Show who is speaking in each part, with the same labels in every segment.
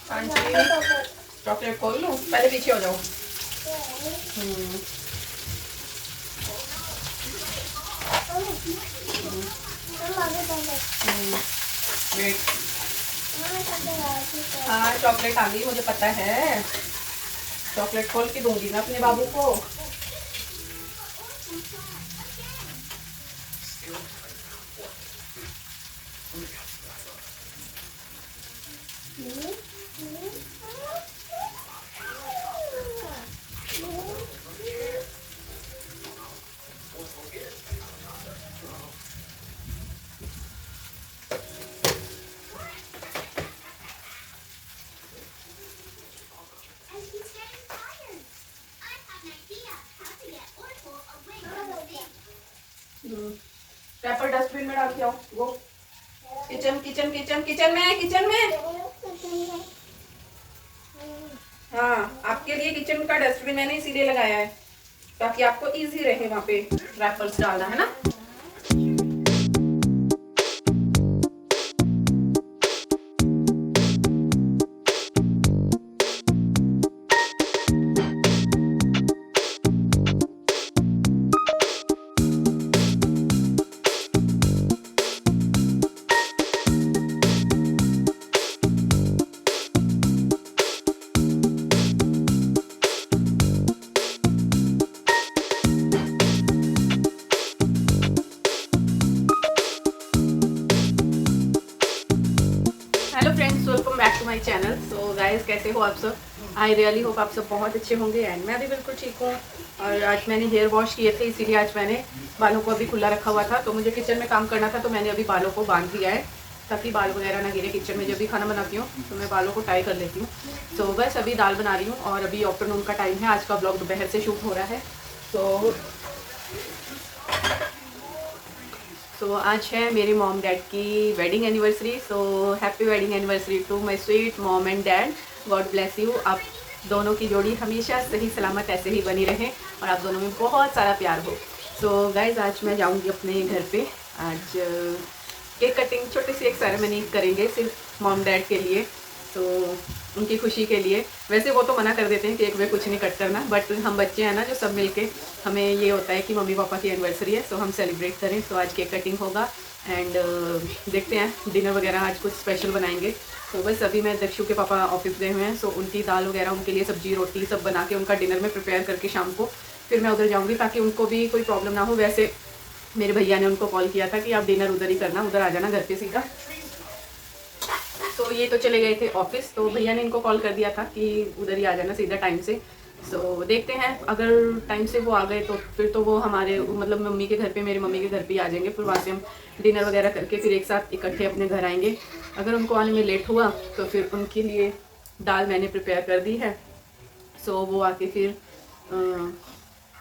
Speaker 1: Chocolate खोल लूँ, पहले पीछे हो जाओ। वेट, हाँ चॉकलेट आ गई, मुझे पता है। चॉकलेट खोल के दूंगी मैं अपने बाबू को। रैपर डस्टबिन में डाल के आओ। वो किचन किचन किचन किचन में, किचन में। हाँ, आपके लिए किचन का डस्टबिन मैंने इसीलिए लगाया है ताकि आपको इजी रहे वहाँ पे रैपर्स डालना, है ना। Hello friends, welcome back to my channel. So guys, कैसे हो आप सब? आई रियली होप आप सब बहुत अच्छे होंगे एंड मैं भी बिल्कुल ठीक हूँ। और आज मैंने हेयर वॉश किए थे, इसीलिए आज मैंने बालों को अभी खुला रखा हुआ था। तो मुझे किचन में काम करना था, तो मैंने अभी बालों को बांध दिया है ताकि बाल वगैरह ना गिरे। किचन में जब भी खाना बनाती हूँ तो मैं बालों को टाई कर लेती हूँ। तो बस अभी दाल बना रही हूँ और अभी आफ्टरनून का टाइम है। आज का ब्लॉग दोपहर से शूट हो रहा है। सो आज है मेरी मॉम डैड की wedding anniversary. So happy wedding anniversary to my sweet mom and dad. God bless you. आप दोनों की जोड़ी हमेशा सही सलामत ऐसे ही बनी रहे और आप दोनों में बहुत सारा प्यार हो। सो गाइज, आज मैं जाऊंगी अपने घर पे। आज केक कटिंग, छोटी सी एक सेरेमनी करेंगे सिर्फ मॉम डैड के लिए, तो उनकी खुशी के लिए। वैसे वो तो मना कर देते हैं, केक वे कुछ नहीं कट करना, बट हम बच्चे हैं ना जो सब मिलके, हमें ये होता है कि मम्मी पापा की एनिवर्सरी है तो हम सेलिब्रेट करें। तो आज केक कटिंग होगा एंड देखते हैं डिनर वगैरह आज कुछ स्पेशल बनाएंगे। तो बस अभी मैं दक्षु के पापा ऑफिस गए हुए हैं, सो उनकी दाल वगैरह, उनके लिए सब्जी रोटी सब बना के उनका डिनर में प्रिपेयर करके शाम को फिर मैं उधर जाऊँगी ताकि उनको भी कोई प्रॉब्लम ना हो। वैसे मेरे भैया ने उनको कॉल किया था कि आप डिनर उधर ही करना, उधर आ जाना घर पे सीधा। तो ये तो चले गए थे ऑफिस, तो भैया ने इनको कॉल कर दिया था कि उधर ही आ जाना सीधा टाइम से। सो देखते हैं, अगर टाइम से वो आ गए तो फिर तो वो हमारे मतलब मम्मी के घर पे, मेरी मम्मी के घर पे ही आ जाएंगे। फिर वहाँ से हम डिनर वगैरह करके फिर एक साथ इकट्ठे अपने घर आएंगे। अगर उनको आने में लेट हुआ तो फिर उनके लिए दाल मैंने प्रिपेयर कर दी है। सो वो आके फिर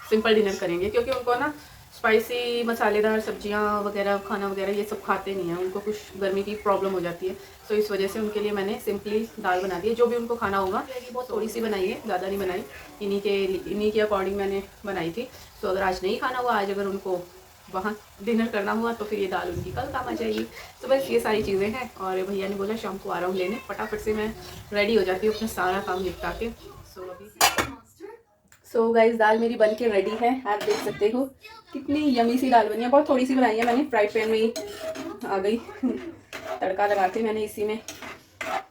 Speaker 1: सिंपल डिनर करेंगे, क्योंकि उनको ना स्पाइसी मसालेदार सब्जियां वगैरह, खाना वगैरह ये सब खाते नहीं हैं। उनको कुछ गर्मी की प्रॉब्लम हो जाती है, तो इस वजह से उनके लिए मैंने सिंपली दाल बना दी है। जो भी उनको खाना होगा, बहुत थोड़ी सी बनाई है, ज़्यादा नहीं बनाई, इन्हीं के अकॉर्डिंग मैंने बनाई थी। तो अगर आज नहीं खाना हुआ, आज अगर उनको वहाँ डिनर करना हुआ तो फिर ये दाल उनकी कल काम आ जाएगी। तो बस ये सारी चीज़ें हैं। और भैया ने बोला शाम को आ रहा हूँ लेने, फटाफट से मैं रेडी हो जाती हूँ अपना सारा काम निपटा के। सो गाइस, दाल मेरी बन के रेडी है। आप देख सकते हो कितनी यमी सी दाल बनी है। बहुत थोड़ी सी बनाई है मैंने, फ्राई पैन में ही आ गई। तड़का लगा के मैंने इसी में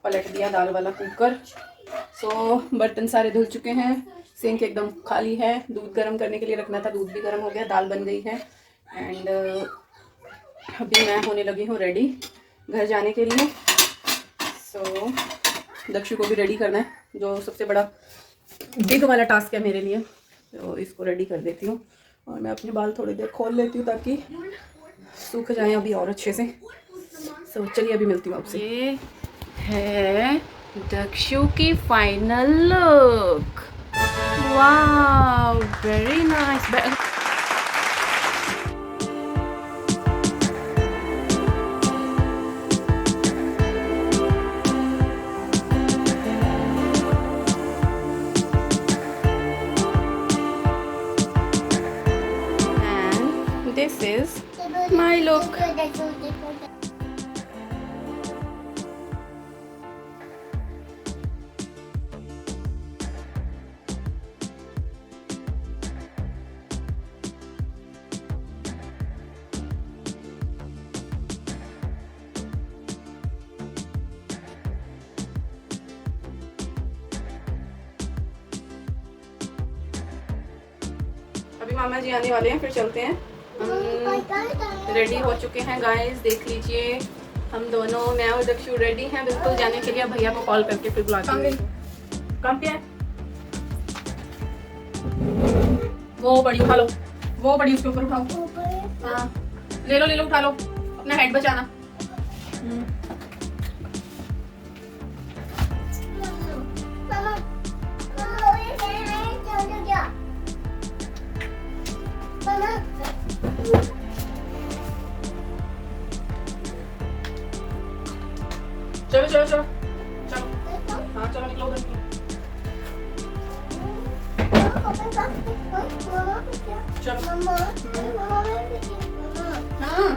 Speaker 1: पलट दिया दाल वाला कुकर। सो बर्तन सारे धुल चुके हैं, सिंक एकदम खाली है। दूध गर्म करने के लिए रखना था, दूध भी गर्म हो गया, दाल बन गई है। एंड अभी मैं होने लगी हूँ रेडी घर जाने के लिए। सो दक्षु को भी रेडी करना है, जो सबसे बड़ा बिग वाला टास्क है मेरे लिए। तो इसको रेडी कर देती हूँ और मैं अपने बाल थोड़ी देर खोल लेती हूँ ताकि सूख जाएं अभी और अच्छे से। सो चलिए अभी मिलती हूँ आपसे। ये है दक्षु की final look. Wow, very nice. This is my look. अभी मामा जी आने वाले हैं, फिर चलते हैं। हम रेडी हो चुके हैं गाइस, देख लीजिए हम दोनों, मैं और दक्षु रेडी हैं बिल्कुल जाने के लिए। भैया को कॉल करके फिर बुलाते हैं। काम क्या है? वो बड़ी उठा लो, वो बड़ी उसके ऊपर उठाओ। हाँ ले लो उठा लो, अपना हेड बचाना। चलो चलो चलो चलो, हाँ चलो निकलो उधर। हाँ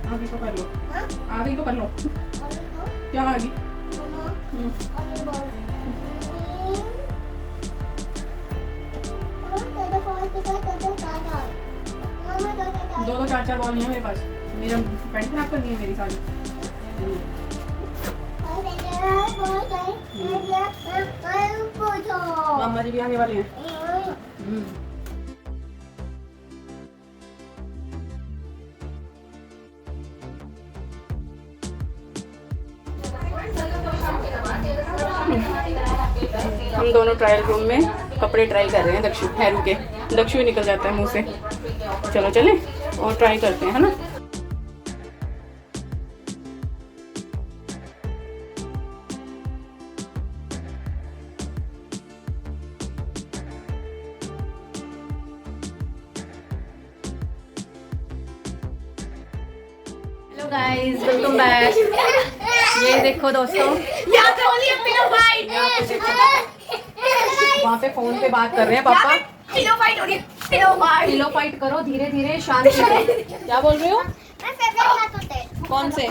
Speaker 1: आगे तो कर लो, आगे तो कर लो। क्या आगे? दो चार बॉल नहीं है मेरे पास, मेरा पैंट खराब करनी है मेरी सारी। मामा जी भी आने वाले हैं। हम दोनों ट्रायल रूम में कपड़े ट्राई कर रहे हैं। दक्षु हैरू के, दक्षु ही निकल जाता है मुंह से। चलो चले और ट्राई करते हैं, है ना। Hello guys, welcome back. ये देखो दोस्तों, वहाँ पे फोन पे बात कर रहे हैं पापा। पिलो फाइट हो रही है, पिलो फाइट करो धीरे धीरे, शांति से। क्या बोल रहे हो? कौन से?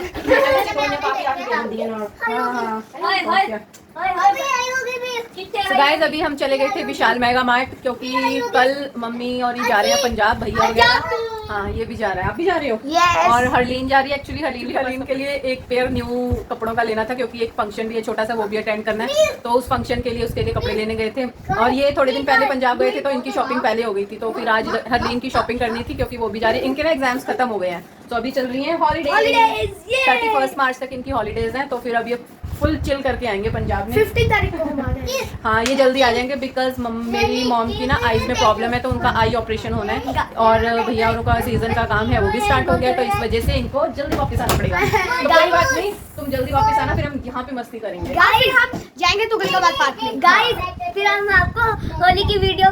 Speaker 1: तो गाइस अभी हम चले गए थे विशाल मेगा मार्ट, क्योंकि कल मम्मी और ये जा रहे हैं पंजाब, भैया वगैरह। हाँ ये भी जा रहा है, आप भी जा रहे हो? yes. और हरलीन जा रही है। एक्चुअली हरलीन के लिए एक पेयर न्यू कपड़ों का लेना था, क्योंकि एक फंक्शन भी है छोटा सा, वो भी अटेंड करना है। तो उस फंक्शन के लिए उसके लिए कपड़े लेने गए थे। और ये थोड़े दिन पहले पंजाब गए थे, तो इनकी शॉपिंग पहले हो गई थी। तो फिर आज हरलीन की शॉपिंग करनी थी, क्योंकि वो भी जा रही है। इनके ना एग्जाम्स खत्म हो गए हैं, तो अभी चल रही है हॉलीडेज। 31 मार्च तक इनकी हॉलीडेज हैं। तो फिर अब ये फुल चिल करके आएंगे पंजाब में। 15 तारीख को हम आ जाएंगे। हाँ ये जल्दी आ जाएंगे, बिकॉज मेरी मॉम की ना आईज में प्रॉब्लम है, तो उनका आई ऑपरेशन होना है। और भैया उनका सीजन का काम है, वो भी स्टार्ट हो गया। तो इस वजह से इनको जल्दी वापस आना पड़ेगा। तो कोई बात नहीं, तुम जल्दी वापस आना, फिर हम यहाँ पे मस्ती करेंगे।
Speaker 2: फिर हम जाएंगे तो गंगाबाद पार्क में गाइस, फिर हम आपको होली की वीडियो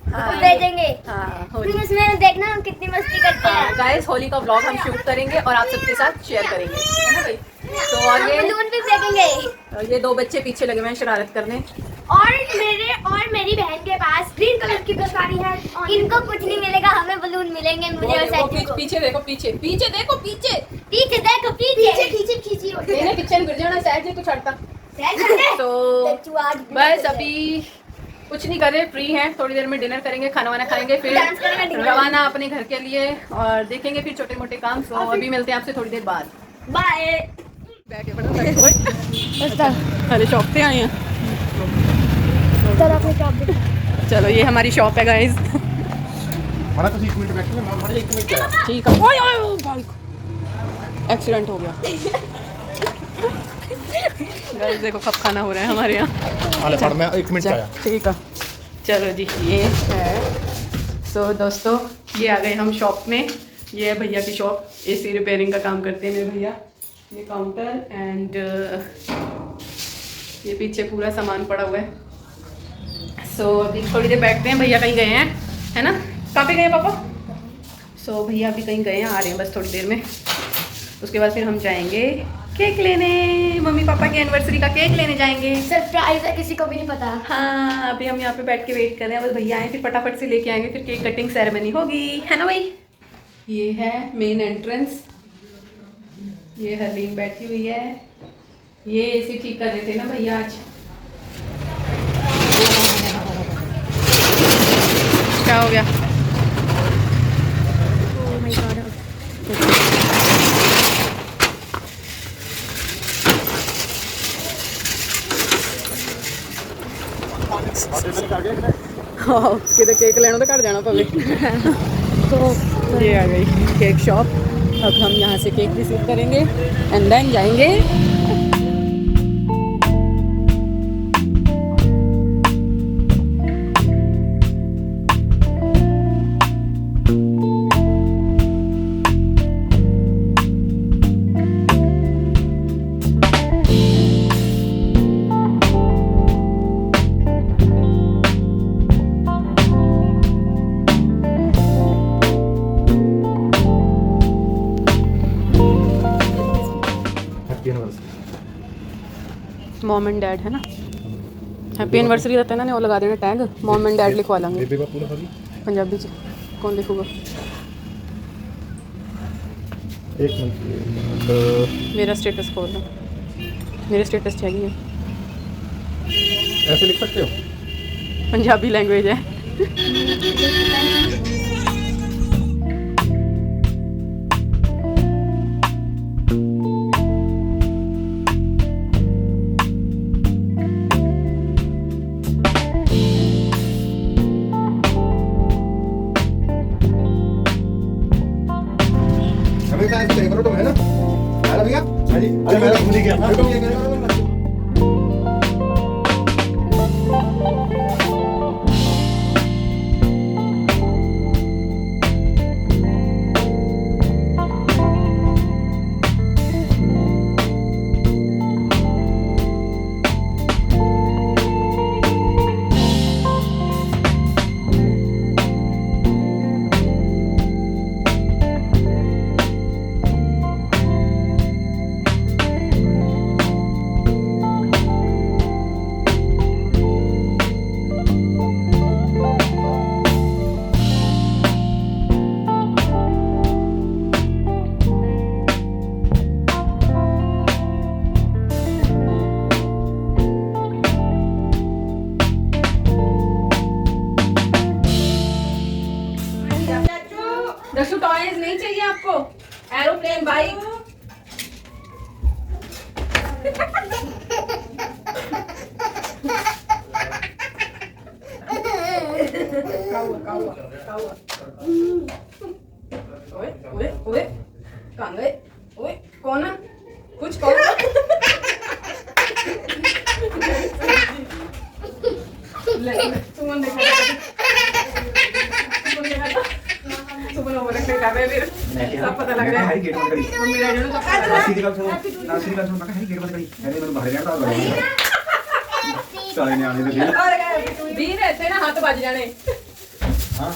Speaker 2: भेजेंगे। फिर उसमें देखना हम कितनी मस्ती करते हैं।
Speaker 1: गाइस होली का व्लॉग हम शूट करेंगे और आप सबके साथ शेयर करेंगे, है ना भाई। तो और ये
Speaker 2: बलून भी फेंकेंगे।
Speaker 1: ये दो बच्चे पीछे लगे हुए हैं शरारत करने।
Speaker 2: और मेरी बहन के पास ग्रीन कलर की बस है। इनको कुछ नहीं मिलेगा, हमें बलून मिलेंगे। मुझे और सैटी को।
Speaker 1: पीछे देखो, पीछे पीछे देखो, पीछे
Speaker 2: पीछे देखो, पीछे खींची
Speaker 1: मैंने पीछे गिर जाना, सैट जी तू चढ़ता। तो बस अभी कुछ नहीं कर रहे, फ्री हैं। थोड़ी देर में डिनर करेंगे, खाना वाना खाएंगे, फिर रवाना अपने घर के लिए, और देखेंगे फिर छोटे मोटे काम। तो अभी मिलते हैं आपसे थोड़ी देर बाद।
Speaker 2: बाय।
Speaker 1: अरे शॉप पे आए हैं। चलो ये हमारी शॉप है गाइस। ठीक है, एक्सीडेंट हो गया गाइस, देखो कब खाना हो रहा है हमारे यहाँ। 1 मिनट आया। ठीक है चलो जी, ये है। सो दोस्तों ये आ गए हम शॉप में। ये है भैया की शॉप, एसी रिपेयरिंग का काम करते हैं मेरे भैया। ये काउंटर एंड ये पीछे पूरा सामान पड़ा हुआ है। सो अभी थोड़ी देर बैठते हैं, भैया कहीं गए हैं, है ना। कहाँ पे गए हैं पापा? सो भैया अभी कहीं गए हैं, आ रहे हैं बस थोड़ी देर में। उसके बाद फिर हम जाएंगे केक लेने, मम्मी पापा की एनिवर्सरी का केक लेने जाएंगे।
Speaker 2: सरप्राइज है, किसी को भी नहीं पता।
Speaker 1: हाँ अभी हम यहाँ पे बैठ के वेट कर रहे हैं, बस भैया आए फिर फटाफट से लेके आएंगे, फिर केक कटिंग सेरेमनी होगी, है ना भाई। ये है मेन एंट्रेंस। ये हरलीन बैठी हुई है। ये एसी ठीक कर रहे थे ना भैया आज। क्या हो गया? किधर केक लेना तो घर जाना पवे। तो ये आ गई केक शॉप। अब हम यहाँ से केक रिसीव करेंगे एंड देन जाएंगे। मॉम एंड डैड है ना, हैप्पी एनिवर्सरी रहता है ना, वो लगा देना टैग, मॉम एंड डैड लिखवा लेंगे पंजाबी च। कौन लिखूगा?
Speaker 3: एक मिनट,
Speaker 1: मेरा स्टेटस खोल लो, मेरे स्टेटस चाहिए।
Speaker 3: ऐसे लिख सकते हो?
Speaker 1: पंजाबी लैंग्वेज है।
Speaker 3: हमेशा ऐसे करो तुम, है ना? अरे भैया, हाँ जी, अरे मैं भूल ही गया था। तुम ये करो।
Speaker 1: दक्षु टॉयज नहीं चाहिए आपको? Aeroplane, bike. ओए ओए ओए कहाँ गए? ओए कौन है? कुछ कौन? सुमन देखा सुमन ओवर एक्ट कर रहे हैं, सब पता लग रहा है।
Speaker 3: गेट बंद करी।
Speaker 1: मम्मी डैडी ने
Speaker 3: सीधी ਗੱਲ ਸੁਣੋ, ਨਾ सीधी ਗੱਲ ਸੁਣੋ, ਮੈਂ ਕਿਹਾ ਗੇਟ ਬੰਦ ਕਰੀ। ਇਹਨੇ ਮੈਨੂੰ ਬਾਹਰ ਜਾਣਾ ਤਾਂ ਸਾਰੇ ਨਿਆਣੇ ਦੇ ਦਿਲ।
Speaker 1: ਵੀਰ ਇੱਥੇ ਨਾ ਹੱਥ ਵੱਜ ਜਾਣੇ।
Speaker 3: ਹਾਂ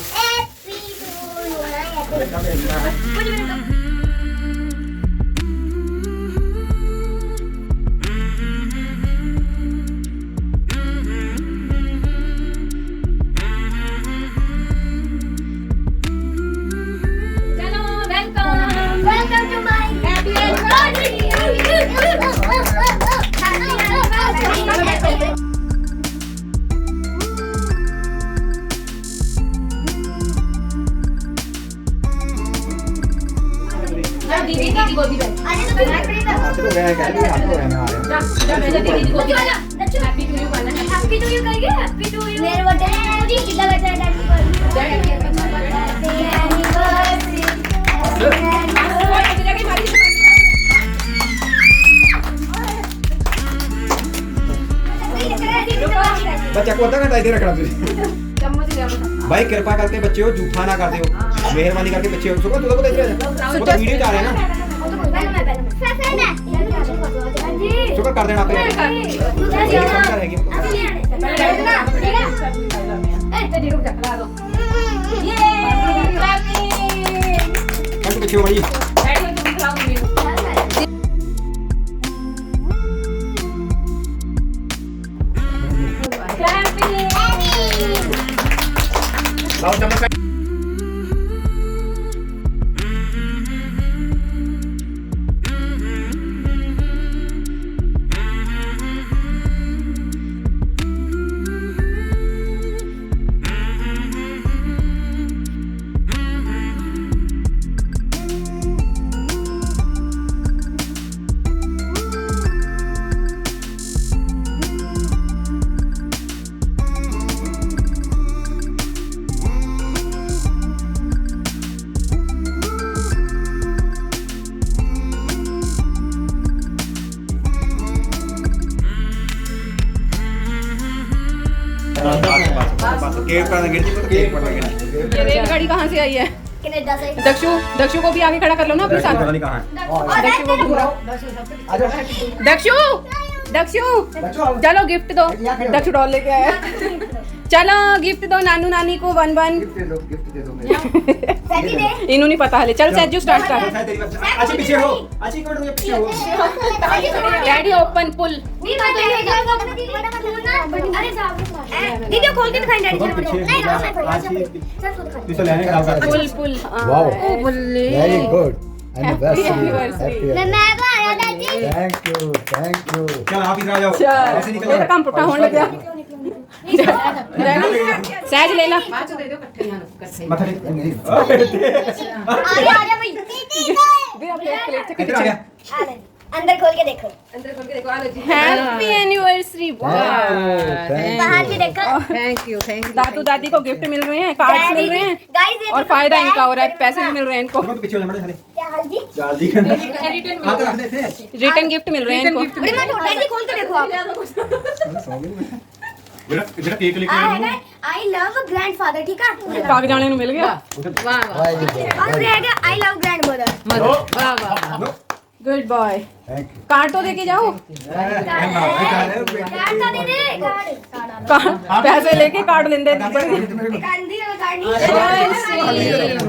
Speaker 2: Welcome to my happy anniversary.
Speaker 1: दीदी की गोदी में
Speaker 2: अरे तो
Speaker 3: हाथ तो गया है, कह रही हाथ तो गया, मैं आ रहा हूं।
Speaker 1: जा मैं दीदी की गोदी में हैप्पी टू यू करना है।
Speaker 2: हैप्पी टू यू करिए। हैप्पी टू यू मेरे बर्थडे है जी। कितना बचा है डैडी को? Happy anniversary.
Speaker 3: बच्चा को अद्धा घंटा इधर रखना तुझे। भाई कृपा करके बच्चे जूठा ना कर दियो, मेहरबानी करके बच्चे सुबह तुझे पता चल वो तो वीडियो जा रहे हैं ना, शुक्र कर देना पे रहेगी। पीछे बड़ी लाओ चम्मच। बस केक का गिर जी तो केक पर लगे
Speaker 1: ये रेलगाड़ी कहाँ से आई है?
Speaker 2: कनाडा से।
Speaker 1: दक्षु को भी आगे खड़ा कर लो ना अपने साथ।
Speaker 3: पता नहीं कहाँ है।
Speaker 1: दक्षु को भी बुलाओ। दक्षु चलो गिफ्ट दो। दक्षु डॉल लेके आया। चलो गिफ्ट दो नानू नानी को 1-1।
Speaker 2: सैटी दे।
Speaker 1: इन्हों नहीं पता हले। चल सज्जू स्टार्ट कर।
Speaker 3: अच्छी पीछे हो, अच्छी एक मिनट पीछे हो।
Speaker 1: डैडी ओपन पुल।
Speaker 2: नहीं अरे वीडियो खोल के दिखाएं डैडी नहीं
Speaker 3: पीछे लेने का आप
Speaker 1: पुल पुल।
Speaker 4: Wow.
Speaker 1: ओ बल्ले।
Speaker 4: Very good.
Speaker 1: Happy
Speaker 4: Anniversary.
Speaker 1: anniversary.
Speaker 2: मैं को आया दादी।
Speaker 4: Thank you. Thank you.
Speaker 3: चल आप इधर आ जाओ, ऐसे
Speaker 1: चल
Speaker 3: निकल
Speaker 1: ये
Speaker 3: जाओ।
Speaker 1: काम पुट्ठा होने लग गया। सहज ले ला।
Speaker 3: मथा टेक।
Speaker 2: आ जा भाई।
Speaker 3: इधर आ गया।
Speaker 2: अंदर खोल के देखो।
Speaker 1: Happy anniversary.
Speaker 2: बाहर भी देखो।
Speaker 1: थैंक यू दादू दादी को गिफ्ट मिल रहे हैं, कार्ड्स मिल रहे हैं
Speaker 2: गाइस ये
Speaker 1: और फायदा इनका हो रहा है, पैसे भी मिल रहे हैं इनको।
Speaker 3: तो पीछे हो जा बड़े सारे।
Speaker 2: क्या हाल जी?
Speaker 3: जल्दी करना। आप रख देते हैं।
Speaker 1: रिटर्न गिफ्ट मिल रहे हैं इनको।
Speaker 2: अरे मैं छोटा जी खोल के देखो आप।
Speaker 3: जरा केक लेके आओ।
Speaker 2: आई लव ग्रैंडफादर ठीक है?
Speaker 1: कागज जाने को मिल गया।
Speaker 4: Very good.
Speaker 2: और रहेगा I love grandmother.
Speaker 1: Good boy.
Speaker 4: Thank you.
Speaker 1: Card तो देके जाओ।
Speaker 2: कार्ड का दे दे
Speaker 1: पैसे लेके कार्ड लेंदे।
Speaker 2: कार्ड नहीं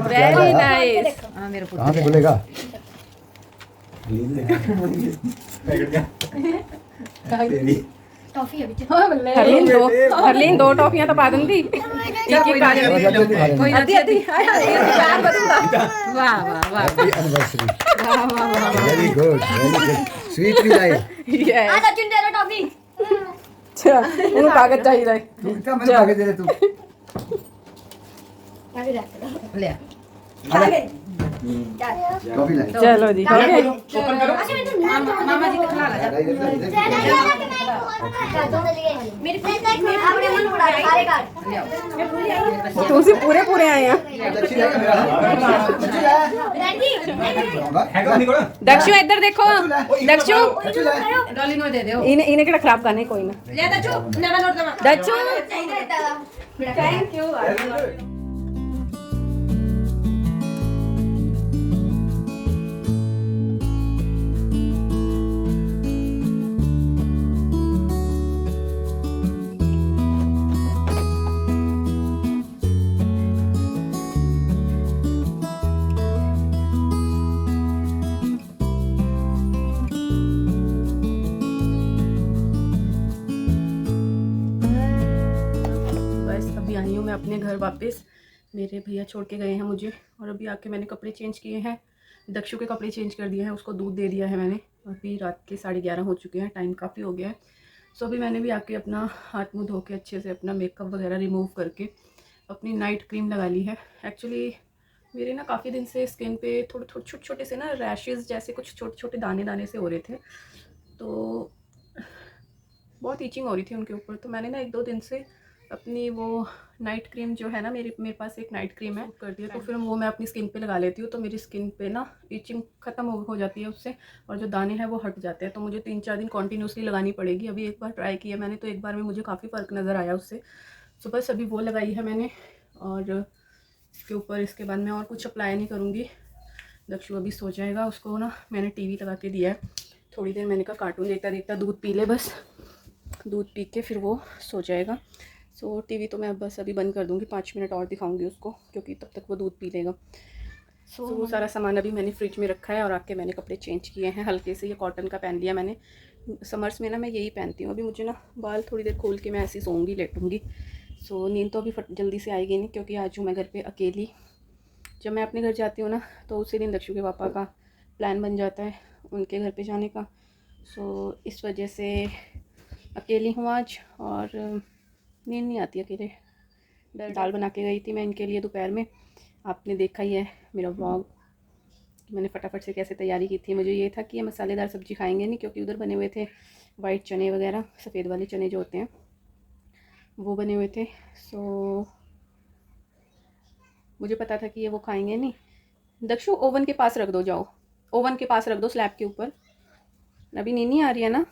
Speaker 1: वेरी नाइस।
Speaker 4: कहाँ से खुलेगा?
Speaker 2: टॉफी है बेटा।
Speaker 1: हरलीन दो टॉफियां तो पा दूंगी। एक एक कागज आधी आधी प्यार बदलता।
Speaker 4: Happy anniversary. Very good. Very good. Sweet भी लाए.
Speaker 1: यस
Speaker 2: आ सचिन दे दो टॉफी।
Speaker 1: अच्छा उन्हें कागज चाहिए था।
Speaker 4: तू क्या मेरे आगे दे दे तू.
Speaker 2: आगे रख ले।
Speaker 4: कॉफी लाए.
Speaker 1: चलो जी
Speaker 3: ओपन करो।
Speaker 2: मामा जी को खिला ला। मेरे अपने मन उड़ा सारे कार्ड।
Speaker 1: तुमसे पूरे पूरे आए हैं। दक्षु इधर देखो। दक्षु इन्हें केड़ा खराब करने कोई ना। Dakshu thank you. आई हूँ मैं अपने घर वापस। मेरे भैया छोड़ के गए हैं मुझे और अभी आके मैंने कपड़े चेंज किए हैं। दक्षु के कपड़े चेंज कर दिए हैं, उसको दूध दे दिया है मैंने। अभी रात के 11:30 हो चुके हैं, टाइम काफ़ी हो गया है। सो अभी मैंने भी आके अपना हाथ मुँह धो के अच्छे से अपना मेकअप वगैरह रिमूव करके अपनी नाइट क्रीम लगा ली है। एक्चुअली मेरे ना काफ़ी दिन से स्किन पे थोड़े थोड़े छोटे छोटे से ना रैशेज़ जैसे कुछ छोटे छोटे दाने दाने से हो रहे थे, तो बहुत ईचिंग हो रही थी उनके ऊपर। तो मैंने ना 1-2 दिन से अपनी वो नाइट क्रीम जो है ना, मेरे पास एक नाइट क्रीम है, कर दिया। तो फिर वो मैं अपनी स्किन पे लगा लेती हूँ, तो मेरी स्किन पे ना ईचिंग ख़त्म हो जाती है उससे, और जो दाने हैं वो हट जाते हैं। तो मुझे 3-4 दिन कॉन्टीन्यूसली लगानी पड़ेगी। अभी एक बार ट्राई किया मैंने, तो एक बार में मुझे काफ़ी फ़र्क नज़र आया उससे। सो बस अभी वो लगाई है मैंने, और इसके ऊपर इसके बाद मैं और कुछ अप्लाई नहीं करूँगी। दक्षु अभी सो जाएगा, उसको ना मैंने टीवी लगा के दिया है। थोड़ी देर मैंने कहा कार्टून देखता देखता दूध पी ले, बस दूध पी के फिर वो सो जाएगा। सो टीवी तो मैं बस अभी बंद कर दूँगी, 5 मिनट और दिखाऊंगी उसको, क्योंकि तब तक वो दूध पी लेगा। सो वो सारा सामान अभी मैंने फ्रिज में रखा है, और आके मैंने कपड़े चेंज किए हैं हल्के से। ये कॉटन का पहन लिया मैंने, समर्स में ना मैं यही पहनती हूँ। अभी मुझे ना बाल थोड़ी देर खोल के मैं ऐसे सोऊंगी, लेटूंगी। सो नींद तो अभी जल्दी से आएगी नहीं, क्योंकि आज हूँ मैं घर पे अकेली। जब मैं अपने घर जाती हूँ ना, तो उसी दिन दक्षु के पापा का प्लान बन जाता है उनके घर पे जाने का। सो इस वजह से अकेली हूँ आज, और नींद नहीं आती अकेले। दाल बना के गई थी मैं इनके लिए दोपहर में, आपने देखा ही है मेरा व्लॉग। मैंने फटाफट से कैसे तैयारी की थी। मुझे ये था कि ये मसालेदार सब्ज़ी खाएंगे नहीं, क्योंकि उधर बने हुए थे वाइट चने वगैरह, सफ़ेद वाले चने जो होते हैं वो बने हुए थे। सो मुझे पता था कि ये वो खाएंगे नहीं। दक्षु ओवन के पास रख दो, जाओ ओवन के पास रख दो, स्लैब के ऊपर। अभी नींद नहीं आ रही है ना,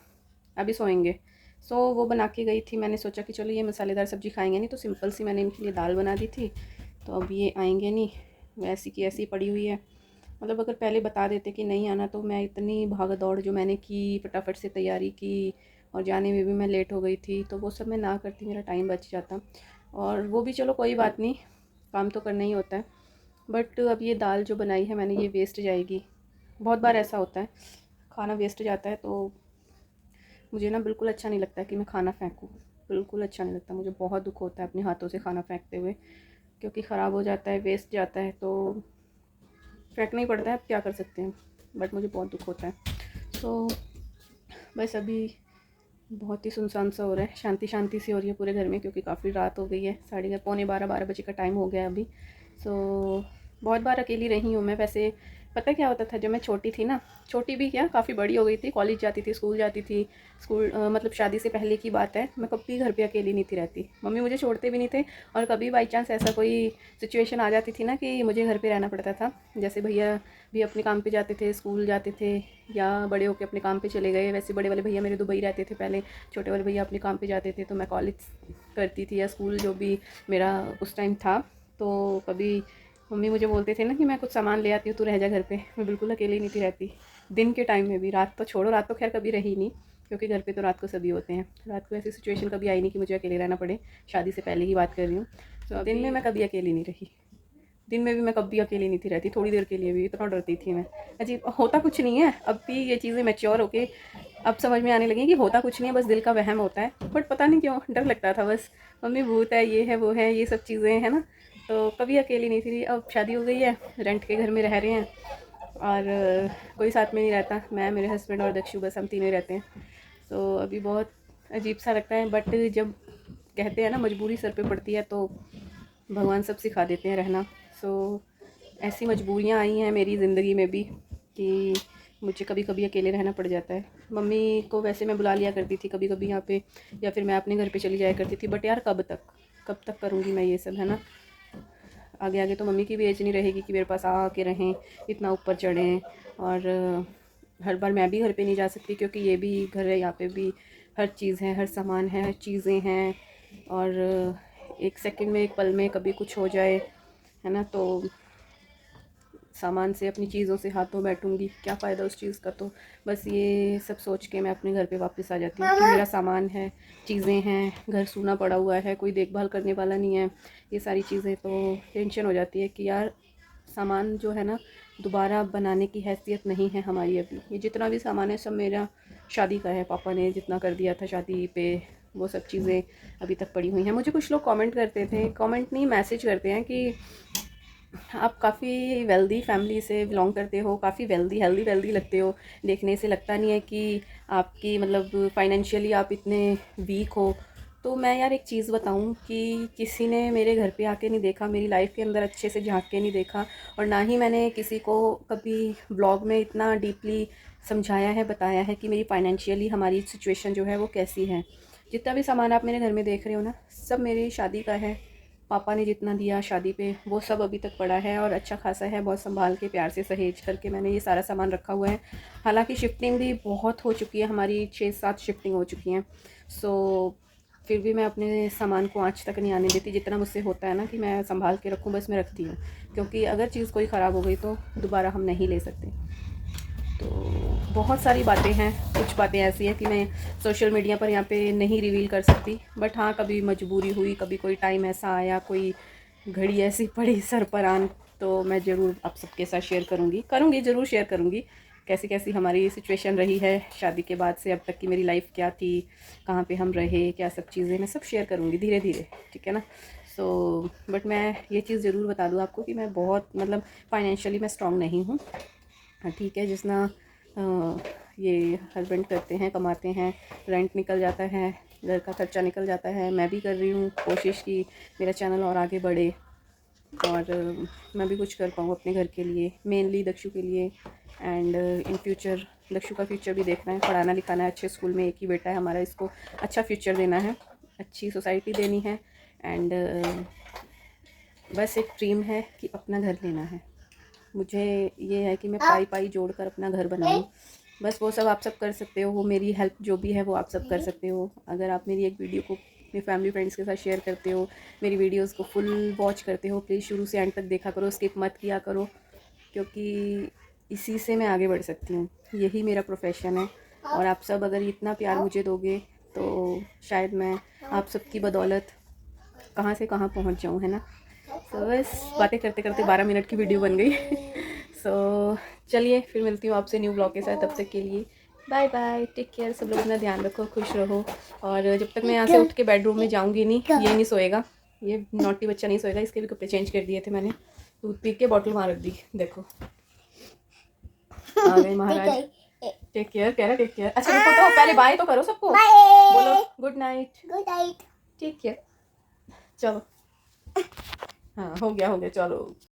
Speaker 1: अभी सोएंगे। सो वो बना के गई थी। मैंने सोचा कि चलो ये मसालेदार सब्ज़ी खाएंगे नहीं, तो सिंपल सी मैंने इनके लिए दाल बना दी थी। तो अब ये आएंगे नहीं, वैसी की ऐसी पड़ी हुई है। मतलब अगर पहले बता देते कि नहीं आना, तो मैं इतनी भाग दौड़ जो मैंने की, फटाफट से तैयारी की, और जाने में भी मैं लेट हो गई थी, तो वो सब मैं ना करती, मेरा टाइम बच जाता। और वो भी चलो कोई बात नहीं, काम तो करना ही होता है। बट अब ये दाल जो बनाई है मैंने, ये वेस्ट जाएगी। बहुत बार ऐसा होता है, खाना वेस्ट जाता है, तो मुझे ना बिल्कुल अच्छा नहीं लगता कि मैं खाना फेंकूँ, बिल्कुल अच्छा नहीं लगता। मुझे बहुत दुख होता है अपने हाथों से खाना फेंकते हुए, क्योंकि ख़राब हो जाता है, वेस्ट जाता है, तो फेंकना ही पड़ता है, अब क्या कर सकते हैं। बट मुझे बहुत दुख होता है। सो बस अभी बहुत ही सुनसान सा हो रहा है, शांति शांति सी हो रही है पूरे घर में, क्योंकि काफ़ी रात हो गई है, 11:30 पौने 12 बजे का टाइम हो गया है अभी। सो बहुत बार अकेली रही हूँ मैं। वैसे पता क्या होता था, जब मैं छोटी थी ना, छोटी भी क्या, काफ़ी बड़ी हो गई थी, कॉलेज जाती थी, स्कूल जाती थी, मतलब शादी से पहले की बात है, मैं कभी घर पे अकेली नहीं थी रहती। मम्मी मुझे छोड़ते भी नहीं थे, और कभी बाई चांस ऐसा कोई सिचुएशन आ जाती थी ना कि मुझे घर पे रहना पड़ता था, जैसे भैया भी अपने काम पे जाते थे, स्कूल जाते थे, या बड़े होके अपने काम पे चले गए। वैसे बड़े वाले भैया मेरे दुबई रहते थे पहले, छोटे वाले भैया अपने काम पे जाते थे, तो मैं कॉलेज करती थी या स्कूल जो भी मेरा उस टाइम था। तो कभी मम्मी मुझे बोलते थे ना कि मैं कुछ सामान ले आती हूँ, तू रह जा घर पे। मैं बिल्कुल अकेली नहीं थी रहती, दिन के टाइम में भी। रात तो छोड़ो, रात तो खैर कभी रही नहीं, क्योंकि घर पे तो रात को सभी होते हैं। रात को ऐसी सिचुएशन कभी आई नहीं कि मुझे अकेले रहना पड़े, शादी से पहले की बात कर रही हूँ। तो दिन में मैं कभी अकेली नहीं रही, दिन में भी मैं कभी अकेली नहीं थी रहती, थोड़ी देर के लिए भी। इतना डरती थी मैं। अजीब, होता कुछ नहीं है। अब भी ये चीज़ें मैच्योर होके अब समझ में आने लगी कि होता कुछ नहीं है, बस दिल का वहम होता है। बट पता नहीं क्यों डर लगता था, बस मम्मी भूत है, ये है, वो है, ये सब चीज़ें हैं ना। तो कभी अकेली नहीं थी। अब शादी हो गई है, रेंट के घर में रह रहे हैं, और कोई साथ में नहीं रहता। मैं, मेरे हस्बैंड और दक्षु, बस हम तीनों ही रहते हैं। तो अभी बहुत अजीब सा लगता है, बट जब कहते हैं ना मजबूरी सर पे पड़ती है, तो भगवान सब सिखा देते हैं रहना। सो ऐसी मजबूरियाँ आई हैं मेरी ज़िंदगी में भी कि मुझे कभी कभी अकेले रहना पड़ जाता है। मम्मी को वैसे मैं बुला लिया करती थी कभी कभी यहाँ पे, या फिर मैं अपने घर पे चली जाया करती थी। बट यार कब तक करूँगी मैं ये सब, है ना। आगे आगे तो मम्मी की भी एज नहीं रहेगी कि मेरे पास आके रहें, इतना ऊपर चढ़ें। और हर बार मैं भी घर पे नहीं जा सकती, क्योंकि ये भी घर है, यहाँ पे भी हर चीज़ है, हर सामान है, हर चीज़ें हैं। और एक सेकंड में, एक पल में कभी कुछ हो जाए, है ना, तो सामान से, अपनी चीज़ों से हाथ धो बैठूंगी, क्या फ़ायदा उस चीज़ का। तो बस ये सब सोच के मैं अपने घर पे वापस आ जाती हूँ कि मेरा सामान है, चीज़ें हैं, घर सूना पड़ा हुआ है, कोई देखभाल करने वाला नहीं है, ये सारी चीज़ें। तो टेंशन हो जाती है कि यार सामान जो है ना, दोबारा बनाने की हैसियत नहीं है हमारी अभी। ये जितना भी सामान है सब मेरा शादी का है, पापा ने जितना कर दिया था शादी पे, वो सब चीज़ें अभी तक पड़ी हुई हैं। मुझे कुछ लोग कमेंट करते थे, कमेंट नहीं मैसेज करते हैं कि आप काफ़ी वेल्दी फैमिली से बिलोंग करते हो, काफ़ी हेल्दी लगते हो, देखने से लगता नहीं है कि आपकी मतलब फाइनेंशियली आप इतने वीक हो। तो मैं यार एक चीज़ बताऊं कि किसी ने मेरे घर पे आके नहीं देखा, मेरी लाइफ के अंदर अच्छे से झांक के नहीं देखा, और ना ही मैंने किसी को कभी ब्लॉग में इतना डीपली समझाया है, बताया है कि मेरी फाइनेंशियली हमारी सिचुएशन जो है वो कैसी है। जितना भी सामान आप मेरे घर में देख रहे हो ना, सब मेरी शादी का है। पापा ने जितना दिया शादी पे, वो सब अभी तक पड़ा है, और अच्छा खासा है। बहुत संभाल के, प्यार से, सहेज करके मैंने ये सारा सामान रखा हुआ है। हालांकि शिफ्टिंग भी बहुत हो चुकी है हमारी, 6-7 शिफ्टिंग हो चुकी हैं। सो फिर भी मैं अपने सामान को आँच तक नहीं आने देती। जितना मुझसे होता है ना कि मैं संभाल के रखूँ, बस मैं रखती हूँ, क्योंकि अगर चीज़ कोई ख़राब हो गई तो दोबारा हम नहीं ले सकते। तो बहुत सारी बातें हैं, कुछ बातें ऐसी हैं कि मैं सोशल मीडिया पर यहाँ पे नहीं रिवील कर सकती। बट हाँ, कभी मजबूरी हुई, कभी कोई टाइम ऐसा आया, कोई घड़ी ऐसी पड़ी सर पर आन, तो मैं ज़रूर आप सबके साथ शेयर करूँगी, ज़रूर शेयर करूँगी कैसी कैसी हमारी सिचुएशन रही है शादी के बाद से अब तक की। मेरी लाइफ क्या थी, कहाँ पे हम रहे, क्या सब चीज़ें, मैं सब शेयर करूँगी धीरे धीरे, ठीक है ना। सो बट मैं ये चीज़ ज़रूर बता दूँ आपको कि मैं बहुत मतलब फाइनेंशियली मैं स्ट्रॉन्ग नहीं हूँ। ठीक है, जितना ये हस्बैंड करते हैं, कमाते हैं, रेंट निकल जाता है, घर का खर्चा निकल जाता है। मैं भी कर रही हूँ कोशिश कि मेरा चैनल और आगे बढ़े, और मैं भी कुछ कर पाऊँ अपने घर के लिए, मेनली दक्षु के लिए। एंड इन फ्यूचर दक्षु का फ्यूचर भी देखना है, पढ़ाना लिखाना है अच्छे स्कूल में। एक ही बेटा है हमारा, इसको अच्छा फ्यूचर देना है, अच्छी सोसाइटी देनी है। एंड बस एक ड्रीम है कि अपना घर लेना है। मुझे ये है कि मैं पाई जोड़कर अपना घर बनाऊँ, बस वो सब आप सब कर सकते हो, वो मेरी हेल्प जो भी है वो आप सब कर सकते हो। अगर आप मेरी एक वीडियो को अपने फैमिली फ्रेंड्स के साथ शेयर करते हो, मेरी वीडियोस को फुल वॉच करते हो, प्लीज़ शुरू से एंड तक देखा करो, स्किप मत किया करो, क्योंकि इसी से मैं आगे बढ़ सकती हूँ, यही मेरा प्रोफेशन है। और आप सब अगर इतना प्यार मुझे दोगे तो शायद मैं आप सबकी बदौलत कहाँ से कहाँ पहुँच जाऊँ, है ना। तो बस बातें करते करते 12 मिनट की वीडियो बन गई। सो चलिए फिर मिलती हूँ आपसे न्यू ब्लॉग के साथ, तब तक के लिए बाय बाय, टेक केयर। सब लोग अपना ध्यान रखो, खुश रहो। और जब तक मैं यहाँ से उठ के बेडरूम में जाऊँगी नहीं, ये नहीं सोएगा, ये नॉटी बच्चा नहीं सोएगा। इसके भी कपड़े चेंज कर दिए थे मैंने, दूध पी के बॉटल वहाँ रख दी, देखो आ गए महाराज। टेक केयर कह रहा, टेक केयर। अच्छा रुको तो पहले बाय तो करो सबको, बोलो good night,
Speaker 2: good night.
Speaker 1: Take care. चलो हाँ हो गया चलो।